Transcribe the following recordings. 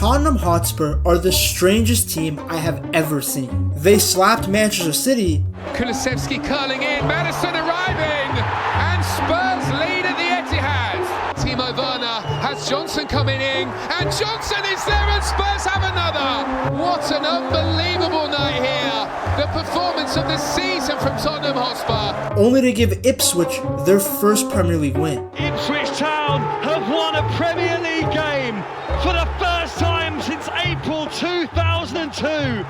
Tottenham Hotspur are the strangest team I have ever seen. They slapped Manchester City. Kulusevski curling in, Madison arriving, and Spurs lead at the Etihad. Timo Werner has Johnson coming in, and Johnson is there, and Spurs have another. What an unbelievable night here. The performance of the season from Tottenham Hotspur. Only to give Ipswich their first Premier League win. Ipswich Town have won a Premier League game for the first time since April 2002.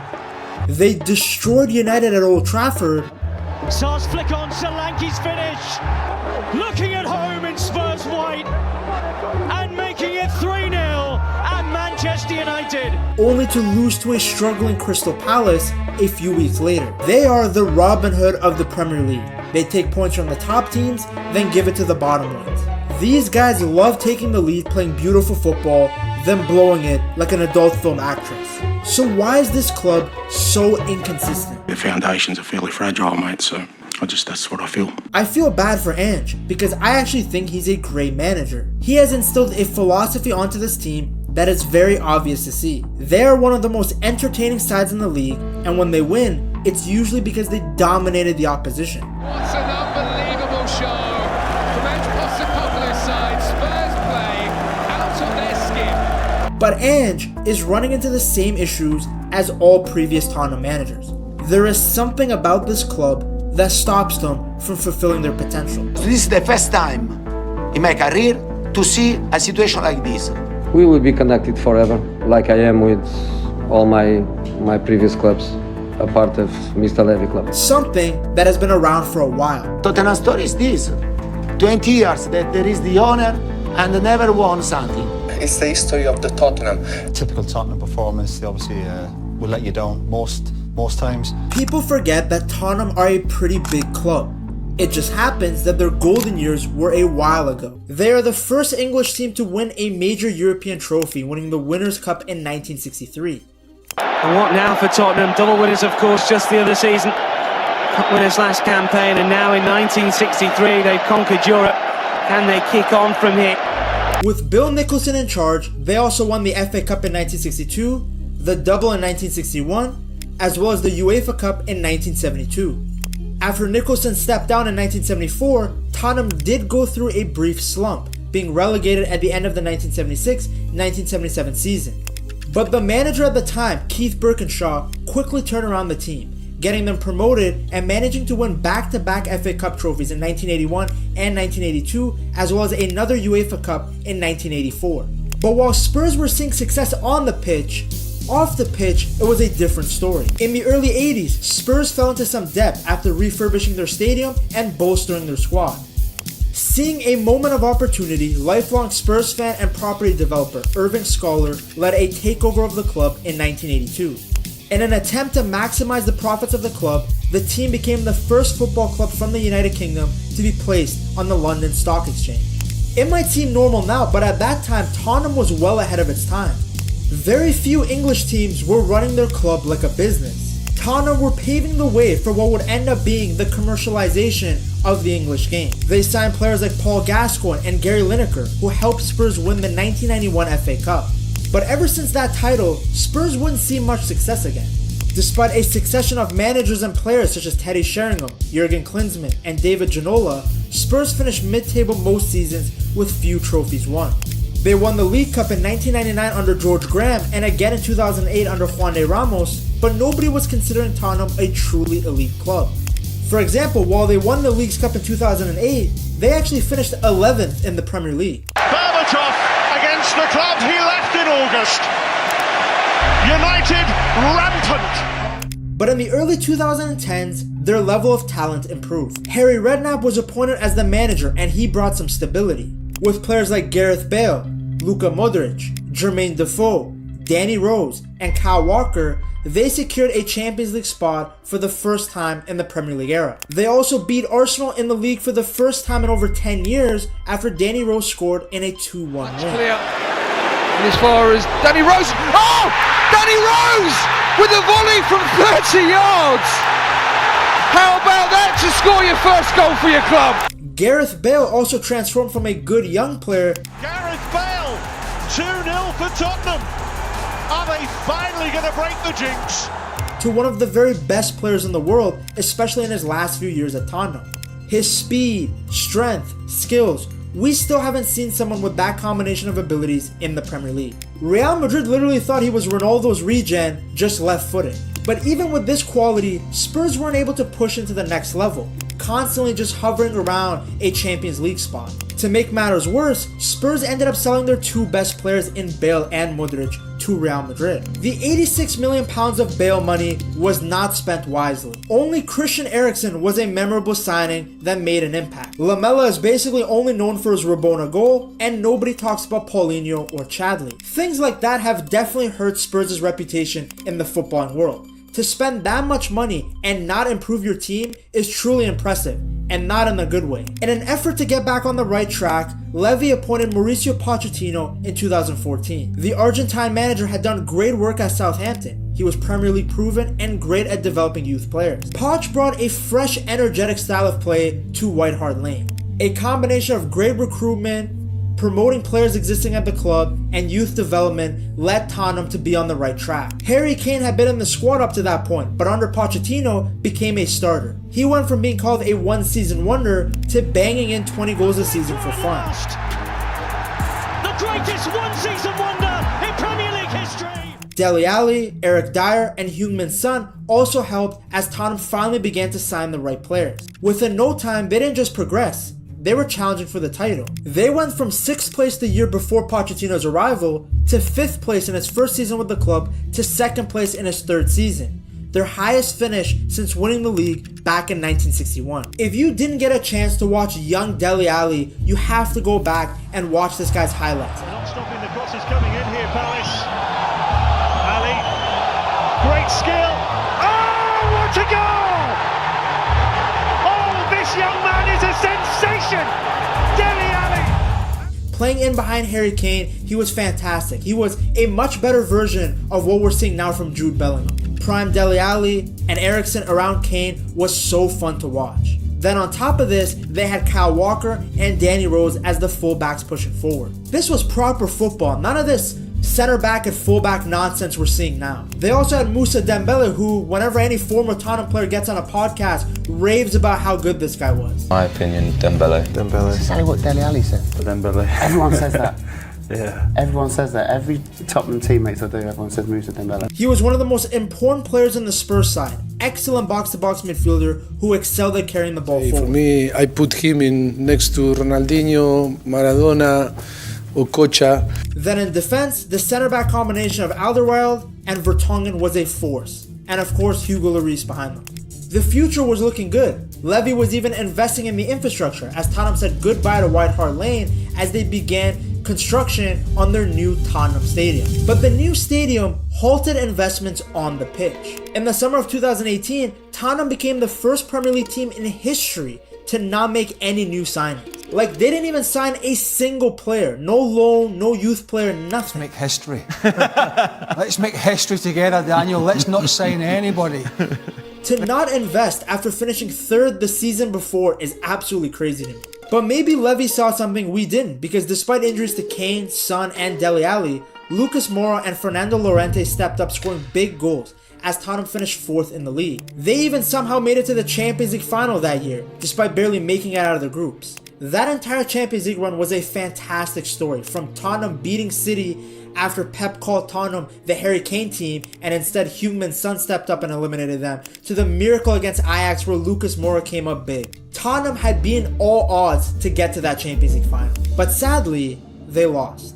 They destroyed United at Old Trafford. Sars flick on Solanke's finish. Looking at home in Spurs white and making it 3-0 at Manchester United. Only to lose to a struggling Crystal Palace a few weeks later. They are the Robin Hood of the Premier League. They take points from the top teams, then give it to the bottom ones. These guys love taking the lead, playing beautiful football, then blowing it like an adult film actress. So why is this club so inconsistent? The foundations are fairly fragile, mate, so that's what I feel. I feel bad for Ange because I actually think he's a great manager. He has instilled a philosophy onto this team that is very obvious to see. They are one of the most entertaining sides in the league, and when they win, it's usually because they dominated the opposition. What an unbelievable show from Ange Postecoglou's side. Spurs play out of their skin. But Ange is running into the same issues as all previous Tottenham managers. There is something about this club that stops them from fulfilling their potential. This is the first time in my career to see a situation like this. We will be connected forever, like I am with all my previous clubs, a part of Mr. Levy club. Something that has been around for a while. Tottenham story is this: 20 years that there is the owner and never won something. It's the history of the Tottenham. Typical Tottenham performance. They obviously will let you down most times. People forget that Tottenham are a pretty big club. It just happens that their golden years were a while ago. They are the first English team to win a major European trophy, winning the Winners' Cup in 1963. And what now for Tottenham? Double winners, of course, just the other season. Cup winners last campaign, and now in 1963 they've conquered Europe. Can they kick on from here? With Bill Nicholson in charge, they also won the FA Cup in 1962, the double in 1961, as well as the UEFA Cup in 1972. After Nicholson stepped down in 1974, Tottenham did go through a brief slump, being relegated at the end of the 1976-1977 season. But the manager at the time, Keith Birkinshaw, quickly turned around the team, getting them promoted and managing to win back-to-back FA Cup trophies in 1981 and 1982, as well as another UEFA Cup in 1984. But while Spurs were seeing success on the pitch, off the pitch, it was a different story. In the early 80s, Spurs fell into some debt after refurbishing their stadium and bolstering their squad. Seeing a moment of opportunity, lifelong Spurs fan and property developer Irving Scholar led a takeover of the club in 1982. In an attempt to maximize the profits of the club, the team became the first football club from the United Kingdom to be placed on the London Stock Exchange. It might seem normal now, but at that time, Tottenham was well ahead of its time. Very few English teams were running their club like a business. Tottenham were paving the way for what would end up being the commercialization of the English game. They signed players like Paul Gascoigne and Gary Lineker, who helped Spurs win the 1991 FA Cup. But ever since that title, Spurs wouldn't see much success again. Despite a succession of managers and players such as Teddy Sheringham, Jurgen Klinsmann, and David Ginola, Spurs finished mid-table most seasons with few trophies won. They won the League Cup in 1999 under George Graham and again in 2008 under Juan de Ramos, but nobody was considering Tottenham a truly elite club. For example, while they won the League's Cup in 2008, they actually finished 11th in the Premier League. Berbatov against the club he left in August. United rampant. But in the early 2010s, their level of talent improved. Harry Redknapp was appointed as the manager and he brought some stability. With players like Gareth Bale, Luka Modric, Jermaine Defoe, Danny Rose, and Kyle Walker, they secured a Champions League spot for the first time in the Premier League era. They also beat Arsenal in the league for the first time in over 10 years after Danny Rose scored in a 2-1 win. Clear. And as far as Danny Rose, oh! Danny Rose with a volley from 30 yards! How about that to score your first goal for your club? Gareth Bale also transformed from a good young player Gareth Bale, 2-0 for Tottenham. Are they finally going to break the jinx? To one of the very best players in the world, especially in his last few years at Tottenham. His speed, strength, skills, we still haven't seen someone with that combination of abilities in the Premier League. Real Madrid literally thought he was Ronaldo's regen, just left-footed. But even with this quality, Spurs weren't able to push into the next level, constantly just hovering around a Champions League spot. To make matters worse, Spurs ended up selling their two best players in Bale and Modric to Real Madrid. The £86 million of Bale money was not spent wisely. Only Christian Eriksen was a memorable signing that made an impact. Lamela is basically only known for his Rabona goal, and nobody talks about Paulinho or Chadley. Things like that have definitely hurt Spurs' reputation in the footballing world. To spend that much money and not improve your team is truly impressive, and not in a good way. In an effort to get back on the right track, Levy appointed Mauricio Pochettino in 2014. The Argentine manager had done great work at Southampton. He was Premier League proven and great at developing youth players. Poch brought a fresh, energetic style of play to White Hart Lane. A combination of great recruitment, promoting players existing at the club, and youth development led Tottenham to be on the right track. Harry Kane had been in the squad up to that point, but under Pochettino became a starter. He went from being called a one-season wonder to banging in 20 goals a season for fun. The greatest one-season wonder in Premier League history! Dele Alli, Eric Dyer, and Heung-min Son also helped as Tottenham finally began to sign the right players. Within no time, they didn't just progress, they were challenging for the title. They went from 6th place the year before Pochettino's arrival to 5th place in his first season with the club to 2nd place in his 3rd season. Their highest finish since winning the league back in 1961. If you didn't get a chance to watch young Dele Alli, you have to go back and watch this guy's highlights. They're not stopping the crosses coming in here, Palace. Ali, great skill. Oh, what a goal! Oh, this young man is a sensation! Dele Alli! Playing in behind Harry Kane, he was fantastic. He was a much better version of what we're seeing now from Jude Bellingham. Prime Dele Alli and Eriksen around Kane was so fun to watch. Then on top of this, they had Kyle Walker and Danny Rose as the fullbacks pushing forward. This was proper football, none of this center back and fullback nonsense we're seeing now. They also had Moussa Dembele, who, whenever any former Tottenham player gets on a podcast, raves about how good this guy was. My opinion, Dembele. That's exactly what Dele Alli said. Dembele. Everyone says that. Yeah. Everyone says that. Every Tottenham teammates I do, everyone says Moussa Dembele. He was one of the most important players in the Spurs side. Excellent box-to-box midfielder who excelled at carrying the ball forward. For me, I put him in next to Ronaldinho, Maradona, Okocha. Then in defense, the center-back combination of Alderweireld and Vertonghen was a force. And of course, Hugo Lloris behind them. The future was looking good. Levy was even investing in the infrastructure as Tottenham said goodbye to White Hart Lane as they began construction on their new Tottenham Stadium. But the new stadium halted investments on the pitch. In the summer of 2018, Tottenham became the first Premier League team in history to not make any new signings. Like, they didn't even sign a single player. No loan, no youth player, nothing. Let's make history. Let's make history together, Daniel. Let's not sign anybody. To not invest after finishing 3rd the season before is absolutely crazy to me. But maybe Levy saw something we didn't, because despite injuries to Kane, Son, and Dele Alli, Lucas Moura and Fernando Llorente stepped up scoring big goals as Tottenham finished 4th in the league. They even somehow made it to the Champions League final that year, despite barely making it out of the groups. That entire Champions League run was a fantastic story, from Tottenham beating City after Pep called Tottenham the Harry Kane team and instead Heung-min Son stepped up and eliminated them, to the miracle against Ajax where Lucas Moura came up big. Tottenham had beaten all odds to get to that Champions League final, but sadly, they lost.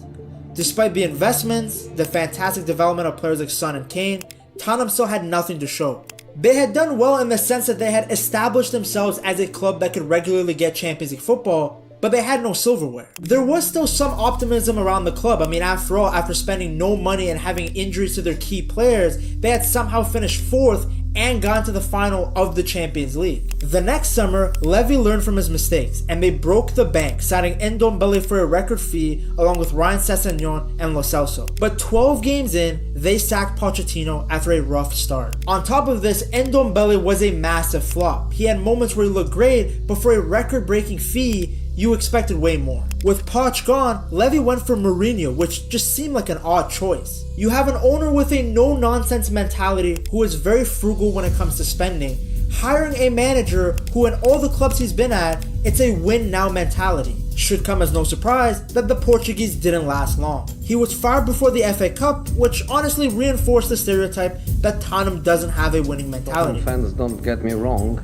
Despite the investments, the fantastic development of players like Son and Kane, Tottenham still had nothing to show. They had done well in the sense that they had established themselves as a club that could regularly get Champions League football, but they had no silverware. There was still some optimism around the club. I mean, after all, after spending no money and having injuries to their key players, they had somehow finished 4th and gone to the final of the Champions League. The next summer, Levy learned from his mistakes, and they broke the bank, signing Ndombele for a record fee along with Ryan Sessegnon and Lo Celso. But 12 games in, they sacked Pochettino after a rough start. On top of this, Ndombele was a massive flop. He had moments where he looked great, but for a record-breaking fee, you expected way more. With Poch gone, Levy went for Mourinho, which just seemed like an odd choice. You have an owner with a no-nonsense mentality who is very frugal when it comes to spending, hiring a manager who in all the clubs he's been at, it's a win-now mentality. Should come as no surprise that the Portuguese didn't last long. He was fired before the FA Cup, which honestly reinforced the stereotype that Tottenham doesn't have a winning mentality. Tottenham fans, don't get me wrong,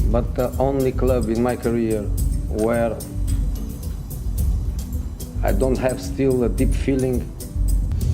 but the only club in my career where I don't have still a deep feeling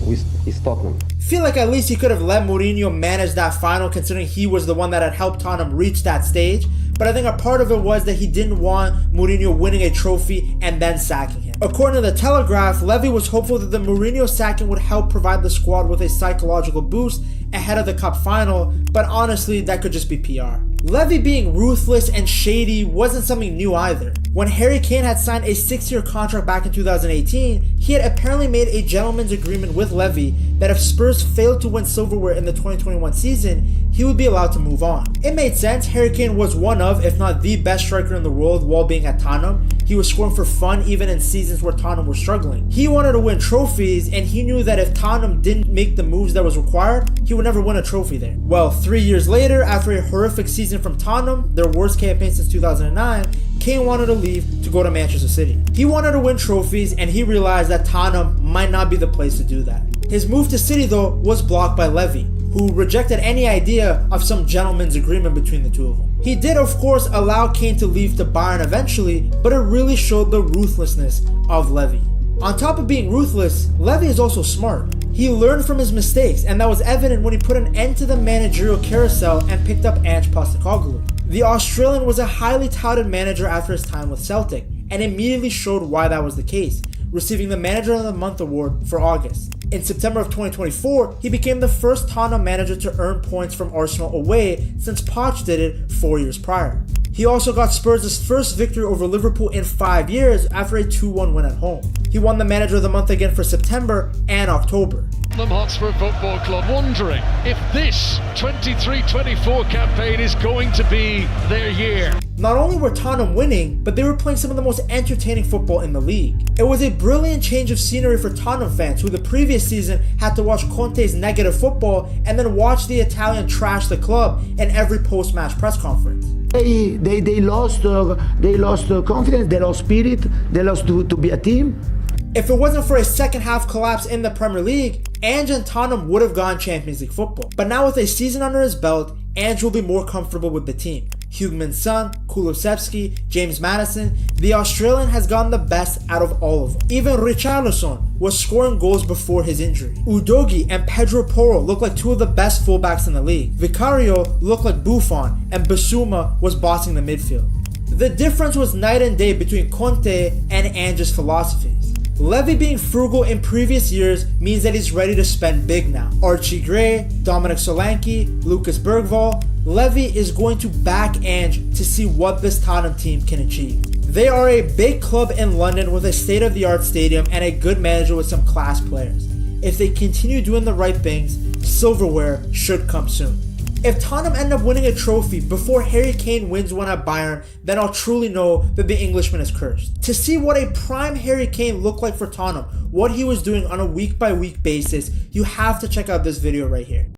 is Tottenham. Feel like at least he could have let Mourinho manage that final, considering he was the one that had helped Tottenham reach that stage. But I think a part of it was that he didn't want Mourinho winning a trophy and then sacking him. According to the Telegraph, Levy was hopeful that the Mourinho sacking would help provide the squad with a psychological boost ahead of the cup final, but honestly, that could just be PR. Levy being ruthless and shady wasn't something new either. When Harry Kane had signed a 6-year contract back in 2018, he had apparently made a gentleman's agreement with Levy that if Spurs failed to win silverware in the 2021 season, he would be allowed to move on. It made sense. Harry Kane was one of, if not the best striker in the world while being at Tottenham. He was scoring for fun even in seasons where Tottenham were struggling. He wanted to win trophies, and he knew that if Tottenham didn't make the moves that was required, he would never win a trophy there. Well, 3 years later, after a horrific season from Tottenham, their worst campaign since 2009, Kane wanted to leave to go to Manchester City. He wanted to win trophies, and he realized that Tottenham might not be the place to do that. His move to City, though, was blocked by Levy, who rejected any idea of some gentleman's agreement between the two of them. He did, of course, allow Kane to leave to Bayern eventually, but it really showed the ruthlessness of Levy. On top of being ruthless, Levy is also smart. He learned from his mistakes, and that was evident when he put an end to the managerial carousel and picked up Ange Postecoglou. The Australian was a highly touted manager after his time with Celtic, and immediately showed why that was the case, receiving the Manager of the Month award for August. In September of 2024, he became the first Tottenham manager to earn points from Arsenal away since Poch did it 4 years prior. He also got Spurs' first victory over Liverpool in 5 years after a 2-1 win at home. He won the Manager of the Month again for September and October. Tottenham Hotspur Football Club wondering if this 23-24 campaign is going to be their year. Not only were Tottenham winning, but they were playing some of the most entertaining football in the league. It was a brilliant change of scenery for Tottenham fans who the previous season had to watch Conte's negative football and then watch the Italian trash the club in every post-match press conference. They lost confidence, they lost spirit, they lost to be a team. If it wasn't for a second half collapse in the Premier League, Ange and Tottenham would have gone Champions League football. But now with a season under his belt, Ange will be more comfortable with the team. Heung-min Son, Kulusevski, James Maddison, the Australian has gotten the best out of all of them. Even Richarlison was scoring goals before his injury. Udogie and Pedro Porro look like two of the best fullbacks in the league. Vicario looked like Buffon, and Bissouma was bossing the midfield. The difference was night and day between Conte and Ange's philosophies. Levy being frugal in previous years means that he's ready to spend big now. Archie Gray, Dominic Solanke, Lucas Bergvall, Levy is going to back Ange to see what this Tottenham team can achieve. They are a big club in London with a state-of-the-art stadium and a good manager with some class players. If they continue doing the right things, silverware should come soon. If Tottenham end up winning a trophy before Harry Kane wins one at Bayern, then I'll truly know that the Englishman is cursed. To see what a prime Harry Kane looked like for Tottenham, what he was doing on a week-by-week basis, you have to check out this video right here.